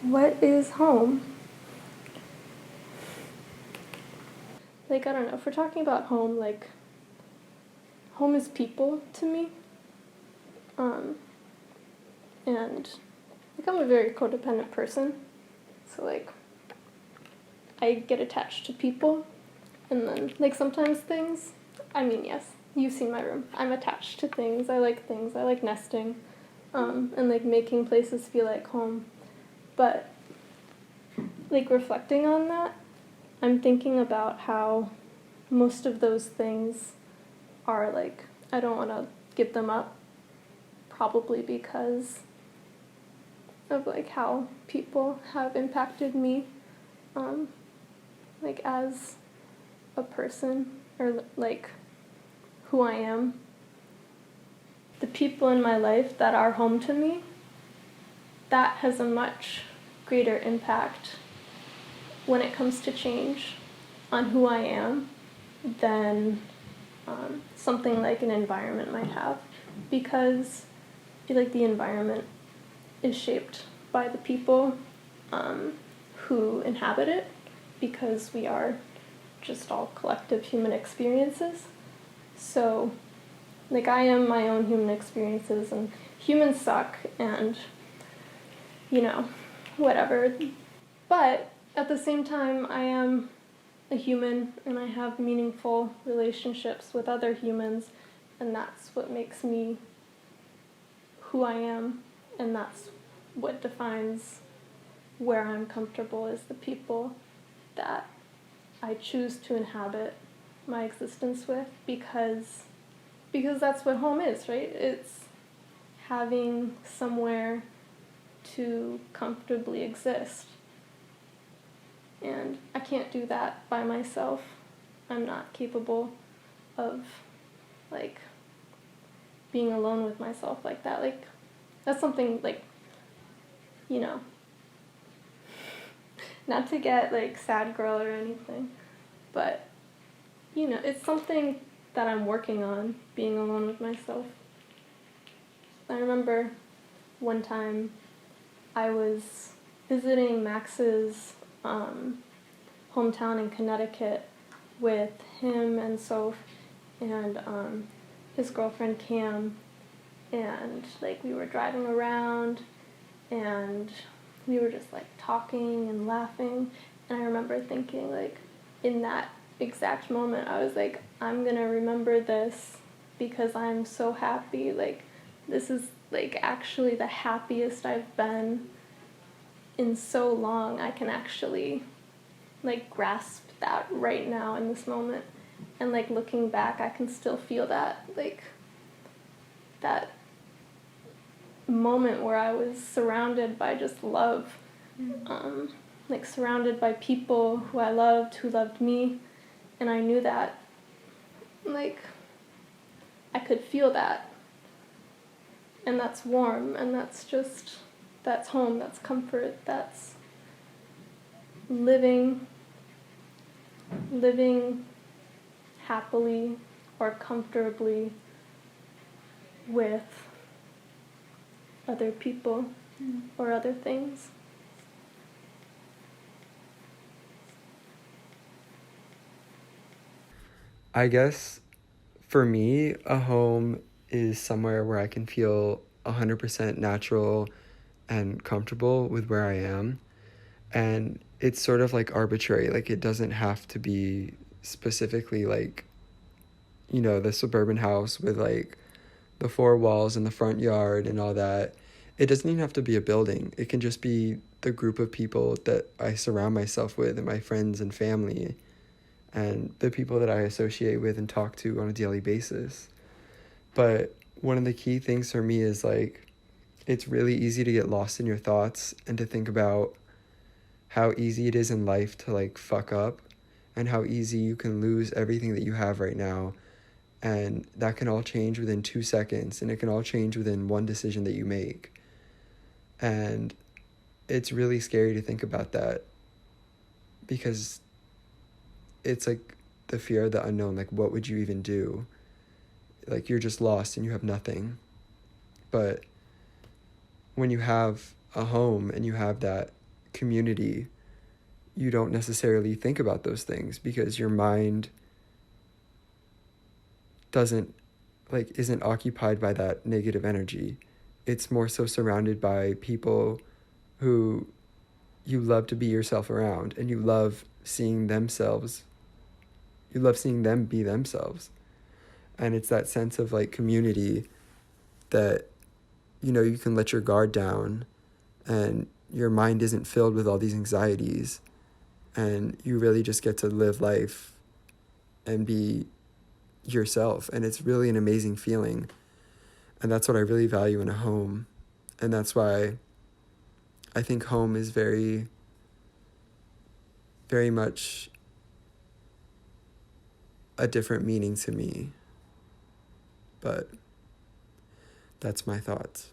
What is home? Like, I don't know, if we're talking about home, like, home is people to me. And, like, I'm a very codependent person. So, like, I get attached to people. And then, like, sometimes things, I mean, yes, you've seen my room. I'm attached to things. I like nesting. And, like, making places feel like home. But, like, reflecting on that, I'm thinking about how most of those things are, like, I don't want to give them up, probably because of, like, how people have impacted me, like, as a person, or, like, who I am. The people in my life that are home to me, that has a much greater impact when it comes to change on who I am than something like an environment might have, because I feel like the environment is shaped by the people who inhabit it, because we are just all collective human experiences. So, like, I am my own human experiences, and humans suck, and, you know, whatever. But at the same time, I am a human, and I have meaningful relationships with other humans, and that's what makes me who I am, and that's what defines where I'm comfortable, is the people that I choose to inhabit my existence with, because that's what home is, right? It's having somewhere to comfortably exist. And I can't do that by myself. I'm not capable of, like, being alone with myself like that. Like, that's something, like, you know, not to get, like, sad girl or anything, but, you know, it's something that I'm working on, being alone with myself. I remember one time I was visiting Max's hometown in Connecticut with him and Soph and his girlfriend Cam, and, like, we were driving around and we were just, like, talking and laughing, and I remember thinking, like, in that exact moment, I was like, I'm gonna remember this because I'm so happy. Like, this is, like, actually the happiest I've been in so long. I can actually, like, grasp that right now in this moment. And, like, looking back, I can still feel that, like, that moment where I was surrounded by just love. Like, surrounded by people who I loved, who loved me. And I knew that, like, I could feel that. And that's warm, and that's just, that's home, that's comfort, that's living happily or comfortably with other people or other things. I guess for me, a home is somewhere where I can feel 100% natural and comfortable with where I am. And it's sort of like arbitrary. Like, it doesn't have to be specifically like, the suburban house with like the four walls and the front yard and all that. It doesn't even have to be a building. It can just be the group of people that I surround myself with, and my friends and family, and the people that I associate with and talk to on a daily basis. But one of the key things for me is, like, it's really easy to get lost in your thoughts and to think about how easy it is in life to, like, fuck up, and how easy you can lose everything that you have right now. And that can all change within 2 seconds, and it can all change within one decision that you make. And it's really scary to think about that, because it's like the fear of the unknown. Like, what would you even do? Like, you're just lost and you have nothing. But when you have a home and you have that community, you don't necessarily think about those things because your mind doesn't isn't occupied by that negative energy. It's more so surrounded by people who you love to be yourself around, and you love seeing them be themselves. And it's that sense of like community that you can let your guard down and your mind isn't filled with all these anxieties, and you really just get to live life and be yourself, and it's really an amazing feeling. And that's what I really value in a home, and that's why I think home is very, very much a different meaning to me. But that's my thoughts.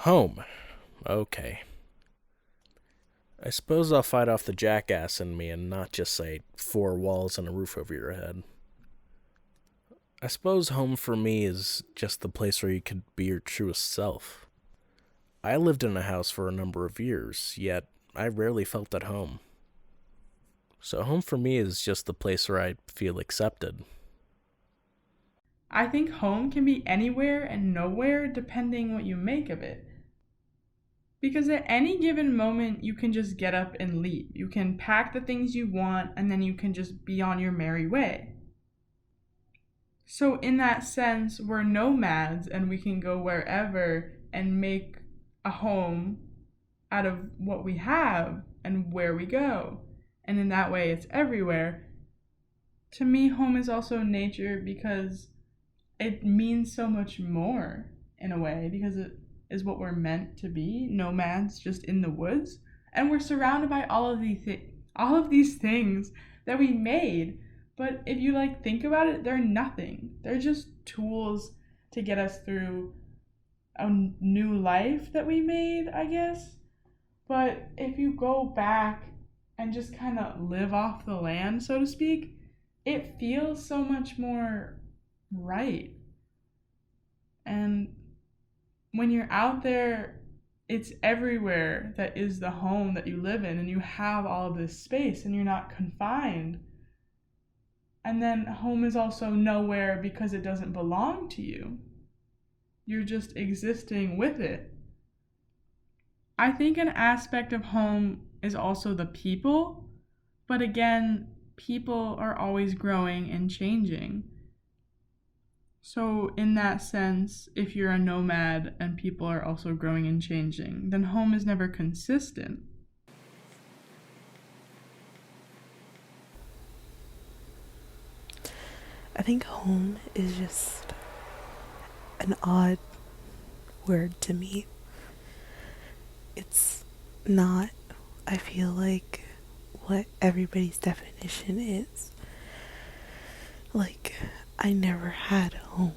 Home. Okay. I suppose I'll fight off the jackass in me and not just say 4 walls and a roof over your head. I suppose home for me is just the place where you could be your truest self. I lived in a house for a number of years, yet I rarely felt at home. So home for me is just the place where I feel accepted. I think home can be anywhere and nowhere depending what you make of it. Because at any given moment, you can just get up and leave. You can pack the things you want, and then you can just be on your merry way. So in that sense, we're nomads, and we can go wherever and make a home out of what we have and where we go. And in that way, it's everywhere. To me, home is also nature because it means so much more in a way, because it is what we're meant to be, nomads just in the woods. And we're surrounded by all of these things that we made. But if you think about it, they're nothing. They're just tools to get us through a new life that we made, I guess. But if you go back and just kind of live off the land, so to speak, it feels so much more right. And when you're out there, it's everywhere that is the home that you live in, and you have all of this space and you're not confined. And then home is also nowhere because it doesn't belong to you. You're just existing with it. I think an aspect of home is also the people, but again, people are always growing and changing. So in that sense, if you're a nomad and people are also growing and changing, then home is never consistent. I think home is just an odd word to me. It's not, I feel like, what everybody's definition is. I never had a home.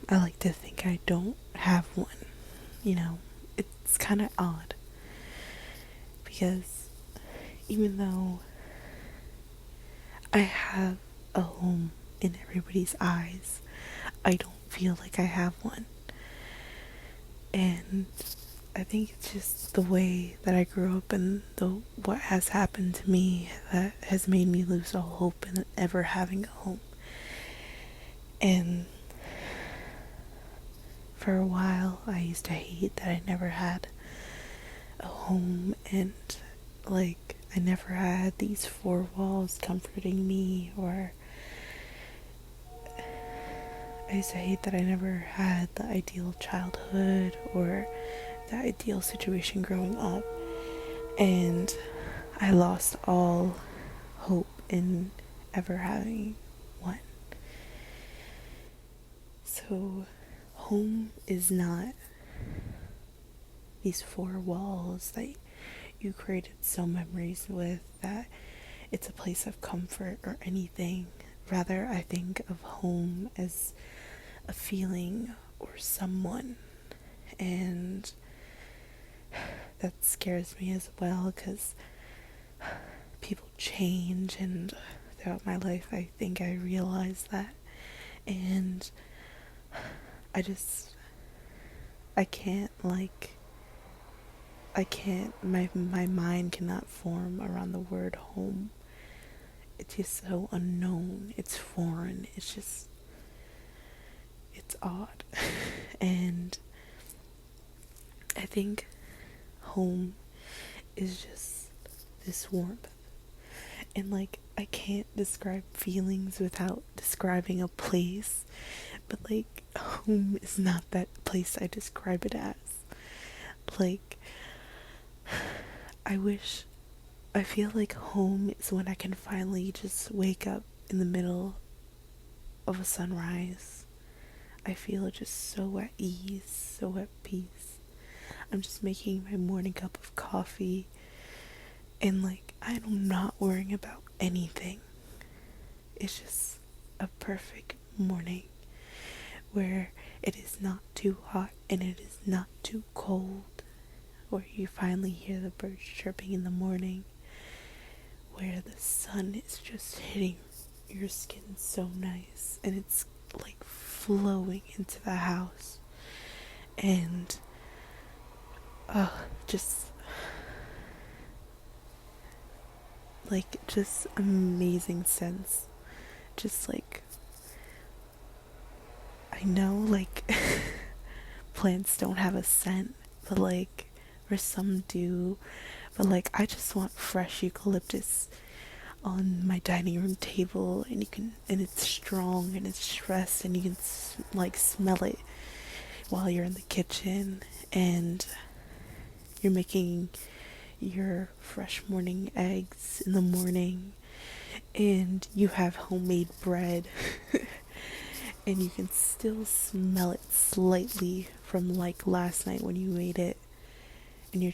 I like to think I don't have one. It's kind of odd. Because even though I have a home in everybody's eyes, I don't feel like I have one. And I think it's just the way that I grew up and what has happened to me that has made me lose all hope in ever having a home. And for a while, I used to hate that I never had a home, and I never had these 4 walls comforting me, or I used to hate that I never had the ideal childhood or the ideal situation growing up, and I lost all hope in ever having one. So home is not these 4 walls that you created so memories with, that it's a place of comfort or anything. Rather, I think of home as a feeling or someone, and that scares me as well, because people change, and throughout my life I think I realized that, and I can't I can't, my mind cannot form around the word home. It's just so unknown. It's foreign. It's odd. And I think home is just this warmth. And like, I can't describe feelings without describing a place. But like, home is not that place I describe it as. Like, I feel like home is when I can finally just wake up in the middle of a sunrise. I feel just so at ease, so at peace. I'm just making my morning cup of coffee, and like, I'm not worrying about anything. It's just a perfect morning where it is not too hot and it is not too cold, where you finally hear the birds chirping in the morning, where the sun is just hitting your skin so nice and it's like flowing into the house, and just like, just amazing sense. Just like, I know like plants don't have a scent, but like, or some do, but like, I just want fresh eucalyptus on my dining room table, and it's strong and it's stressed, and you can like smell it while you're in the kitchen and you're making your fresh morning eggs in the morning, and you have homemade bread and you can still smell it slightly from like last night when you made it, and you're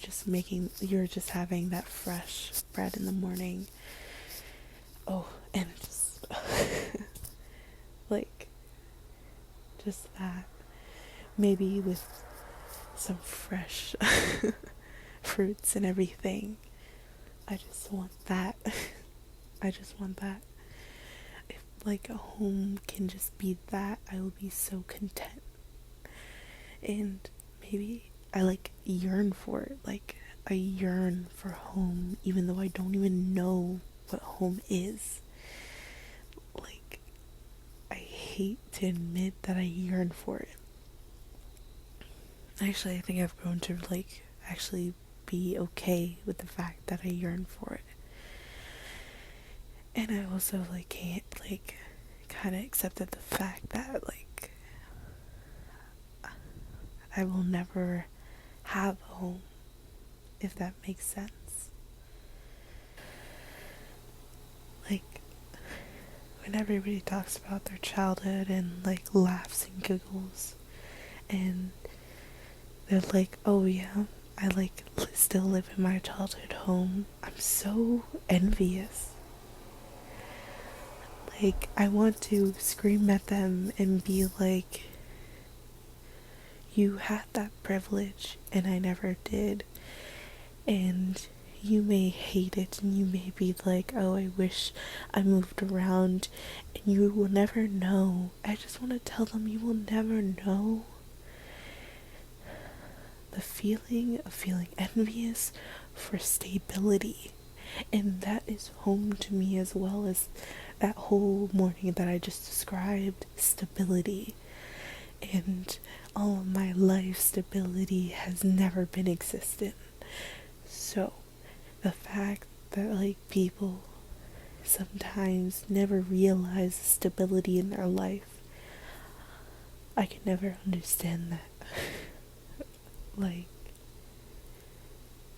just having that fresh bread in the morning. Oh, and just like, just that, maybe with some fresh fruits and everything. I just want that. I just want that. If like a home can just be that, I will be so content. And maybe I like yearn for it. Like, I yearn for home even though I don't even know what home is. Like, I hate to admit that I yearn for it. Actually, I think I've grown to like actually be okay with the fact that I yearn for it. And I also like can't like kind of accepted the fact that like I will never have a home, if that makes sense. Like, when everybody talks about their childhood and like laughs and giggles, and they're like, oh yeah, I like still live in my childhood home, I'm so envious. Like, I want to scream at them and be like, you had that privilege and I never did. And you may hate it and you may be like, oh, I wish I moved around, and you will never know. I just want to tell them, you will never know the feeling of feeling envious for stability. And that is home to me, as well as that whole morning that I just described, stability. And all of my life, stability has never been existent. So the fact that like people sometimes never realize the stability in their life, I can never understand that. Like,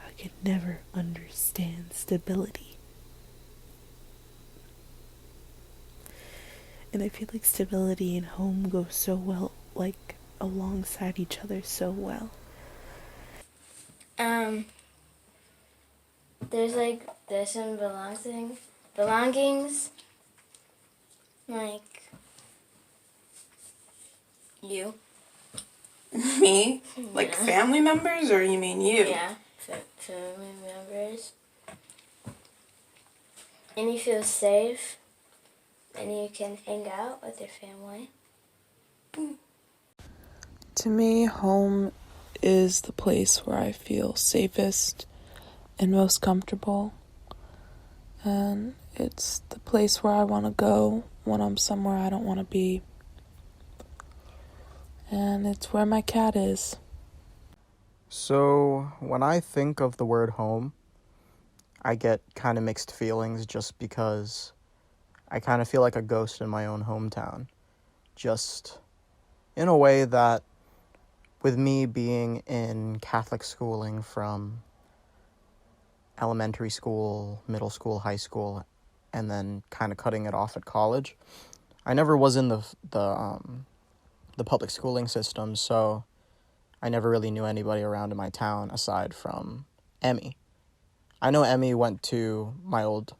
I can never understand stability. And I feel like stability and home go so well, like, alongside each other so well. There's some belongings, like you. Me? Like Yeah. family members, or you mean you? Yeah, family members. And you feel safe, and you can hang out with your family. To me, home is the place where I feel safest and most comfortable. And it's the place where I want to go when I'm somewhere I don't want to be. And it's where my cat is. So, when I think of the word home, I get kind of mixed feelings just because I kind of feel like a ghost in my own hometown. Just in a way that, with me being in Catholic schooling from elementary school, middle school, high school, and then kind of cutting it off at college, I never was in the public schooling system, so I never really knew anybody around in my town aside from Emmy. I know Emmy went to my old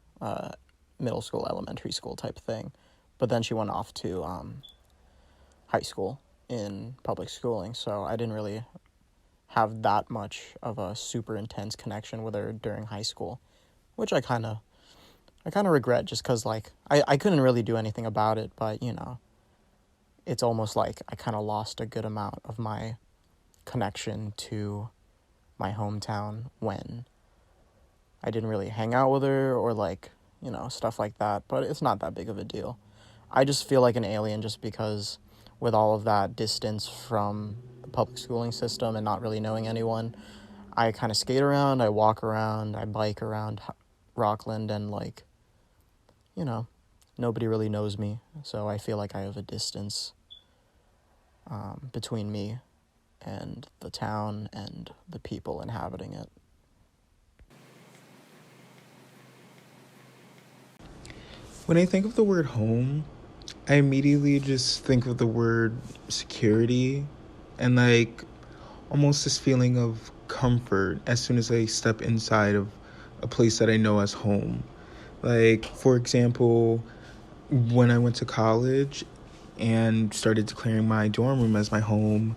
middle school, elementary school type thing, but then she went off to high school in public schooling, so I didn't really have that much of a super intense connection with her during high school, which I kind of regret just because, like, I couldn't really do anything about it, but, you know, it's almost like I kind of lost a good amount of my connection to my hometown when I didn't really hang out with her or, like, you know, stuff like that, but it's not that big of a deal. I just feel like an alien just because with all of that distance from the public schooling system and not really knowing anyone, I kind of skate around, I walk around, I bike around Rockland, and, like, you know, nobody really knows me, so I feel like I have a distance between me and the town and the people inhabiting it. When I think of the word home, I immediately just think of the word security and, like, almost this feeling of comfort as soon as I step inside of a place that I know as home. Like, for example, when I went to college and started declaring my dorm room as my home,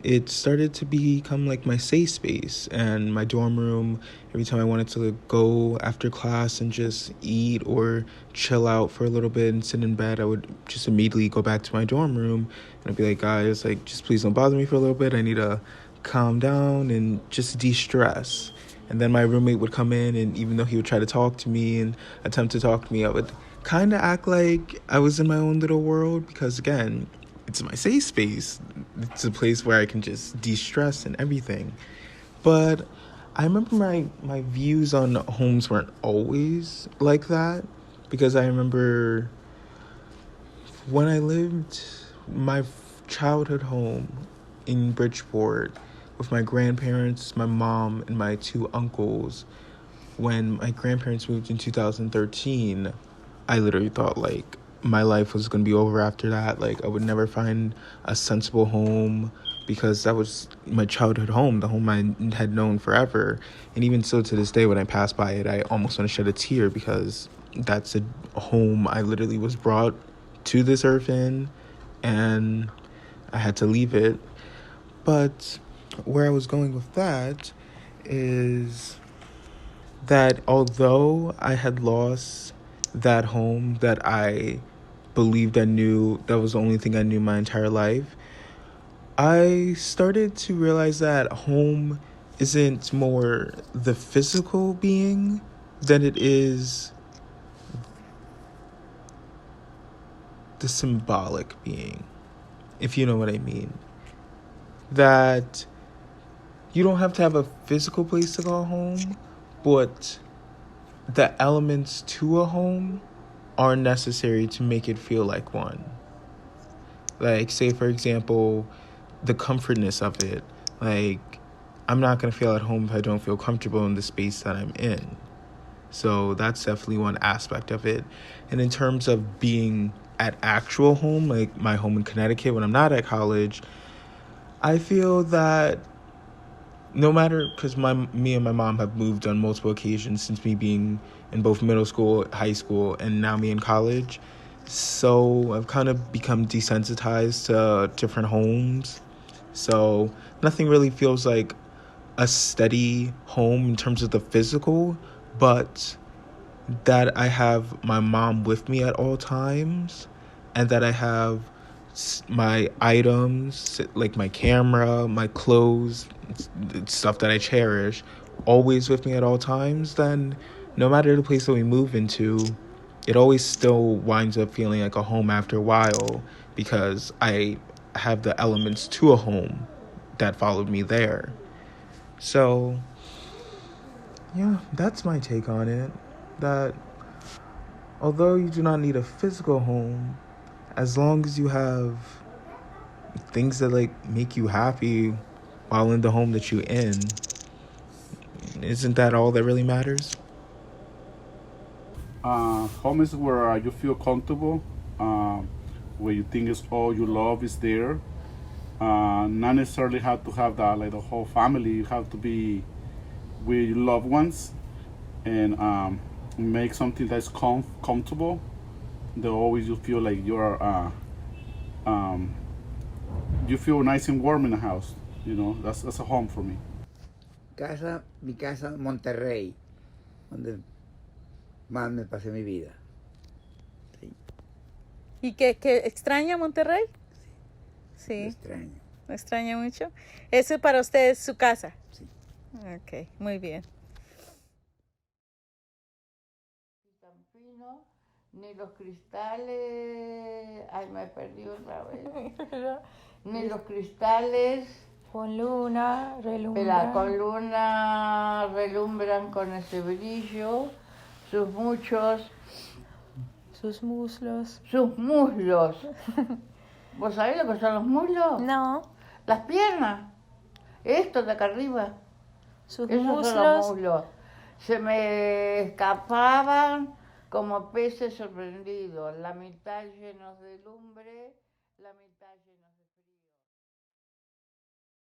it started to become like my safe space. And my dorm room, every time I wanted to go after class and just eat or chill out for a little bit and sit in bed, I would just immediately go back to my dorm room and I'd be like, guys, like, just please don't bother me for a little bit. I need to calm down and just de-stress. And then my roommate would come in, and even though he would try to talk to me and attempt to talk to me, I would kind of act like I was in my own little world because, again, it's my safe space. It's a place where I can just de-stress and everything. But I remember my views on homes weren't always like that, because I remember when I lived my childhood home in Bridgeport with my grandparents, my mom, and my two uncles. When my grandparents moved in 2013, I literally thought, like, my life was going to be over after that. Like, I would never find a sensible home because that was my childhood home, the home I had known forever. And even so, to this day, when I pass by it, I almost want to shed a tear because that's a home I literally was brought to this earth in, and I had to leave it. But where I was going with that is that although I had lost that home that I believed I knew, that was the only thing I knew my entire life, I started to realize that home isn't more the physical being than it is the symbolic being, if you know what I mean. That you don't have to have a physical place to call home, but the elements to a home are necessary to make it feel like one. Like, say, for example, the comfortness of it. Like, I'm not going to feel at home if I don't feel comfortable in the space that I'm in. So that's definitely one aspect of it. And in terms of being at actual home, like my home in Connecticut when I'm not at college, I feel that no matter, because me and my mom have moved on multiple occasions since me being in both middle school, high school, and now me in college. So I've kind of become desensitized to different homes. So nothing really feels like a steady home in terms of the physical, but that I have my mom with me at all times, and that I have my items, like my camera, my clothes, stuff that I cherish, always with me at all times, then no matter the place that we move into, it always still winds up feeling like a home after a while because I have the elements to a home that followed me there. So, yeah, that's my take on it. That although you do not need a physical home, as long as you have things that like make you happy while in the home that you're in, isn't that all that really matters? Home is where you feel comfortable, where you think is all you love is there. Not necessarily have to have that like the whole family. You have to be with your loved ones and make something that's comfortable. That always you feel like um, you feel nice and warm in the house. You know, that's a home for me. Mi casa en Monterrey, donde más me pasé mi vida. Sí. ¿Y que extraña Monterrey? Sí. Lo extraño. ¿Lo extraña mucho? Eso para usted es su casa. Sí. Ok, muy bien. Ni los cristales, ay me perdí otra vez, ni los cristales con luna relumbran con ese brillo, sus muslos. ¿Vos sabés lo que son los muslos? No. Las piernas, esto de acá arriba, esos muslos. Son los muslos. Se me escapaban como peces sorprendidos, la mitad llenos de lumbre, la mitad llenos